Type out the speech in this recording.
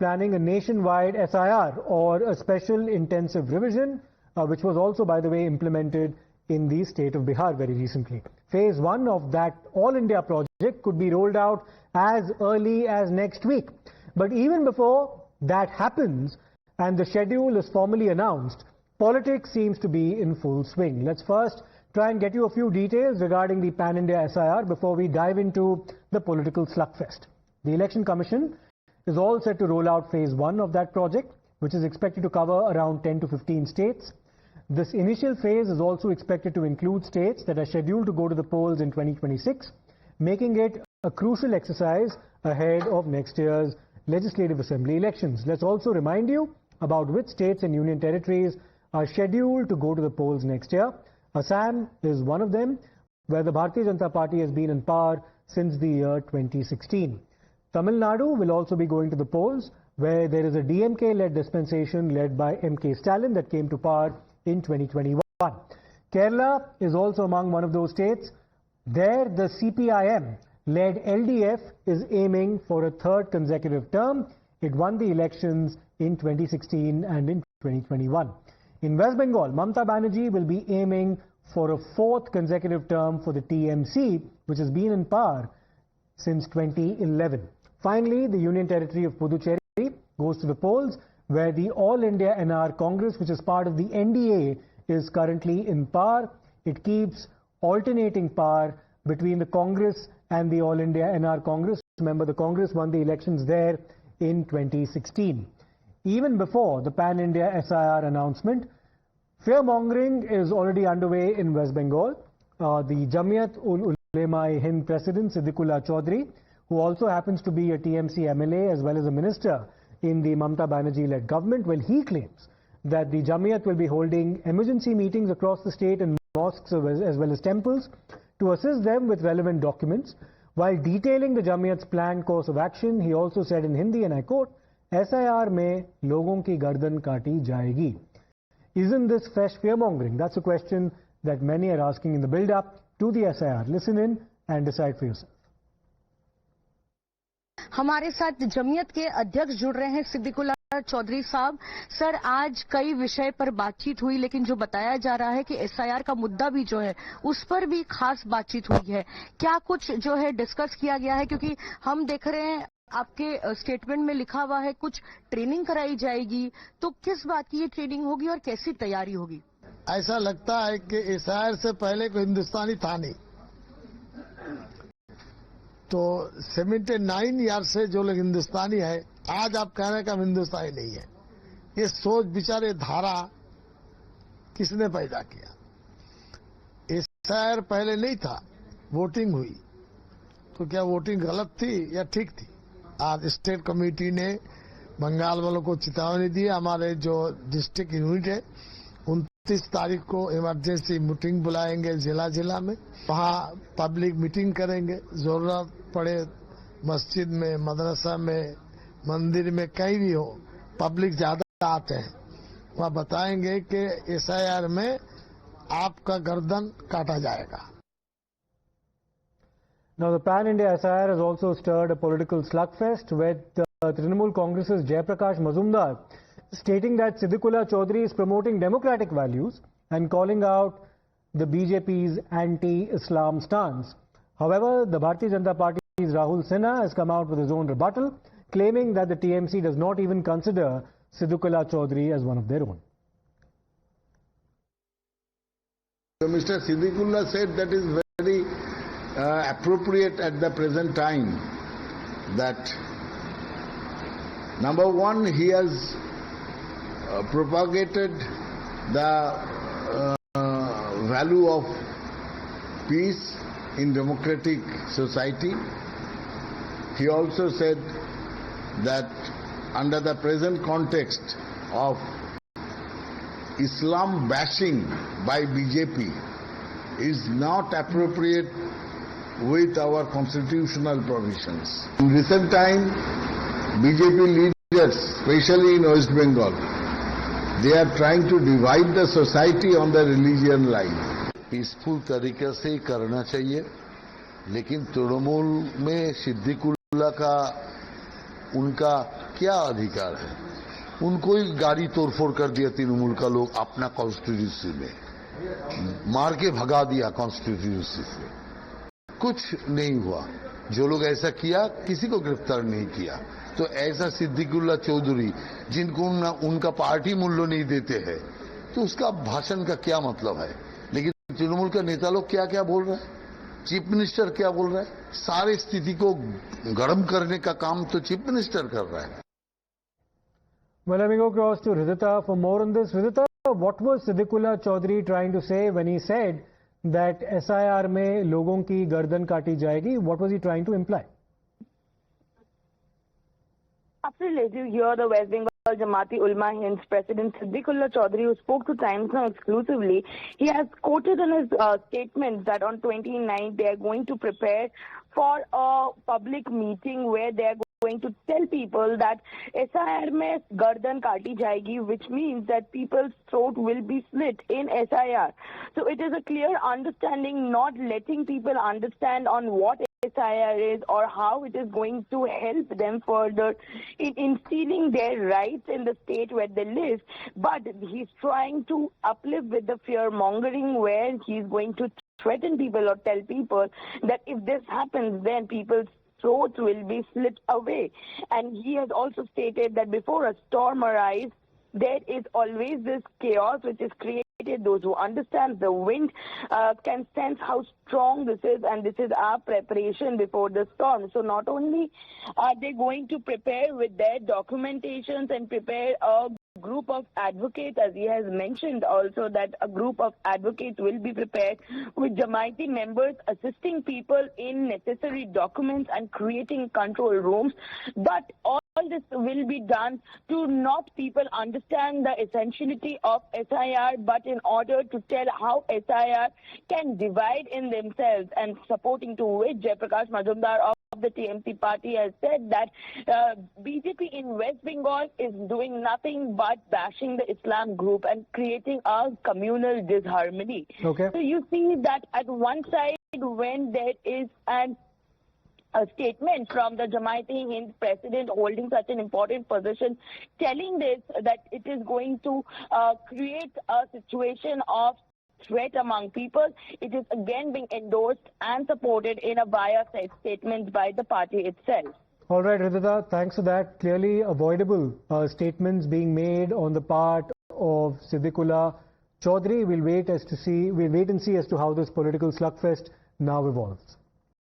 planning a nationwide SIR, or a special intensive revision, which was also, by the way, implemented in the state of Bihar very recently. Phase 1 of that All India project could be rolled out as early as next week. But even before that happens and the schedule is formally announced, politics seems to be in full swing. Let's first try and get you a few details regarding the Pan-India SIR before we dive into the political slugfest. The Election Commission is all set to roll out phase 1 of that project, which is expected to cover around 10 to 15 states. This initial phase is also expected to include states that are scheduled to go to the polls in 2026, making it a crucial exercise ahead of next year's Legislative Assembly elections. Let's also remind you about which states and union territories are scheduled to go to the polls next year. Assam is one of them, where the Bharatiya Janata Party has been in power since the year 2016. Tamil Nadu will also be going to the polls, where there is a DMK-led dispensation led by M.K. Stalin that came to power in 2021. Kerala is also among one of those states. There, the CPIM-led LDF is aiming for a third consecutive term. It won the elections in 2016 and in 2021. In West Bengal, Mamata Banerjee will be aiming for a fourth consecutive term for the TMC, which has been in power since 2011. Finally, the Union Territory of Puducherry goes to the polls, where the All India NR Congress, which is part of the NDA, is currently in power. It keeps alternating power between the Congress and the All India NR Congress. Remember, the Congress won the elections there in 2016. Even before the Pan-India SIR announcement, fear-mongering is already underway in West Bengal. The Jamiat-ul-Ulema-e-Hind President Siddiqullah Chaudhry, who also happens to be a TMC MLA as well as a minister in the Mamata Banerjee-led government, well, he claims that the Jamiat will be holding emergency meetings across the state in mosques as well as temples to assist them with relevant documents. While detailing the Jamiat's planned course of action, he also said in Hindi, and I quote, SIR mein logon ki gardan kaati jayegi. Isn't this fresh fear-mongering? That's a question that many are asking in the build-up to the SIR. Listen in and decide for yourself. हमारे साथ जमीयत के अध्यक्ष जुड़ रहे हैं सिद्दीकुल्लाह चौधरी साहब। Sir, आज कई विषय पर बातचीत हुई, लेकिन जो बताया जा रहा है कि एसआईआर का मुद्दा भी जो है उस पर भी खास बातचीत हुई है। क्या कुछ जो है डिस्कस किया गया है? क्योंकि हम देख रहे हैं आपके स्टेटमेंट में लिखा हुआ है कुछ ट्रेनिंग कराई जाएगी, तो किस बात की ये ट्रेनिंग होगी और कैसी तैयारी होगी? ऐसा लगता है कि एसआईआर से पहले कोई हिंदुस्तानी था नहीं, तो 79 ईयर से जो लोग हिंदुस्तानी है, आज आप कह रहे हैं कि हम हिंदुस्तानी नहीं है। ये सोच विचार, ये धारा किसने पैदा किया? एसआईआर पहले नहीं था, वोटिंग हुई, तो क्या वोटिंग गलत थी या ठीक थी? आज स्टेट कमेटी ने बंगाल वालों को चेतावनी दी। हमारे जो डिस्ट्रिक्ट यूनिट है 29 तारीख को इमरजेंसी मीटिंग बुलाएंगे जिला जिला में, वहाँ पब्लिक मीटिंग करेंगे। जरूरत पड़े मस्जिद में, मदरसा में, मंदिर में, कहीं भी हो, पब्लिक ज्यादा आते हैं, वहाँ बताएंगे कि एसआईआर में आपका गर्दन काटा जाएगा। Now, the Pan-India SIR has also stirred a political slugfest with Trinamool Congress's Jaiprakash Mazumdar stating that Siddiqullah Chaudhry is promoting democratic values and calling out the BJP's anti-Islam stance. However, the Bharatiya Janata Party's Rahul Sinha has come out with his own rebuttal, claiming that the TMC does not even consider Siddiqullah Chaudhry as one of their own. So Mr. Siddiqullah said that is very appropriate at the present time, that number one, he has propagated the value of peace in democratic society. He also said that under the present context of Islam bashing by BJP is not appropriate with our constitutional provisions. In recent time, BJP leaders, especially in West Bengal, they are trying to divide the society on the religion line. Peaceful तरीके से ही करना चाहिए, लेकिन तृणमूल में सिद्दीकुल्ला का उनका क्या अधिकार है? उनको ही गाड़ी तोड़फोड़ कर दिया तृणमूल का लोग अपना कॉन्स्टिट्यूंसी में, मार के भगा दिया कॉन्स्टिट्यूंसी से, कुछ नहीं हुआ। जो लोग ऐसा किया किसी को गिरफ्तार नहीं किया। तो ऐसा सिद्दीकुल्ला चौधरी जिनको उनका पार्टी मूल्य नहीं देते हैं, तो उसका भाषण का क्या मतलब है? लेकिन तृणमूल का नेता लोग क्या क्या बोल रहे हैं, चीफ मिनिस्टर क्या बोल रहा है, सारी स्थिति को गर्म करने का काम तो चीफ मिनिस्टर कर रहा है। Well, let me go across to Ridhita for more on this. Ridhita, what was Siddiqullah Chaudhary trying to say when he said that SIR में लोगों की गर्दन काटी जाएगी? What was he trying to imply? Absolutely. You hear the West Bengal Jamaati Ulma Hind's President Siddiqullah Chaudhary, who spoke to Times Now exclusively. He has quoted in his statement that on 29th they are going to prepare for a public meeting where they are going to tell people that SIR mein gardan kaati jayegi, which means that people's throat will be slit in SIR. So it is a clear understanding, not letting people understand on what SIR is or how it is going to help them further in instilling their rights in the state where they live. But he's trying to uplift with the fear mongering, where he's going to threaten people or tell people that if this happens, then people's throats will be slit away. And he has also stated that before a storm arrives, there is always this chaos which is created. Those who understand the wind can sense how strong this is, and this is our preparation before the storm. So not only are they going to prepare with their documentations and prepare a group of advocates, as he has mentioned also that a group of advocates will be prepared with Jamaati members assisting people in necessary documents and creating control rooms, but all this will be done to not people understand the essentiality of SIR, but in order to tell how SIR can divide in themselves, and supporting to which Jaiprakash Majumdar of the TMC party has said that BJP in West Bengal is doing nothing but bashing the Islam group and creating a communal disharmony. Okay. So you see that at one side, when there is a statement from the Jamaati Hind president holding such an important position, telling this, that it is going to create a situation of threat among people, it is again being endorsed and supported in a via statement by the party itself. All right, Ridhita, thanks for that. Clearly avoidable statements being made on the part of Siddiqullah Chaudhary. We'll wait and see as to how this political slugfest now evolves.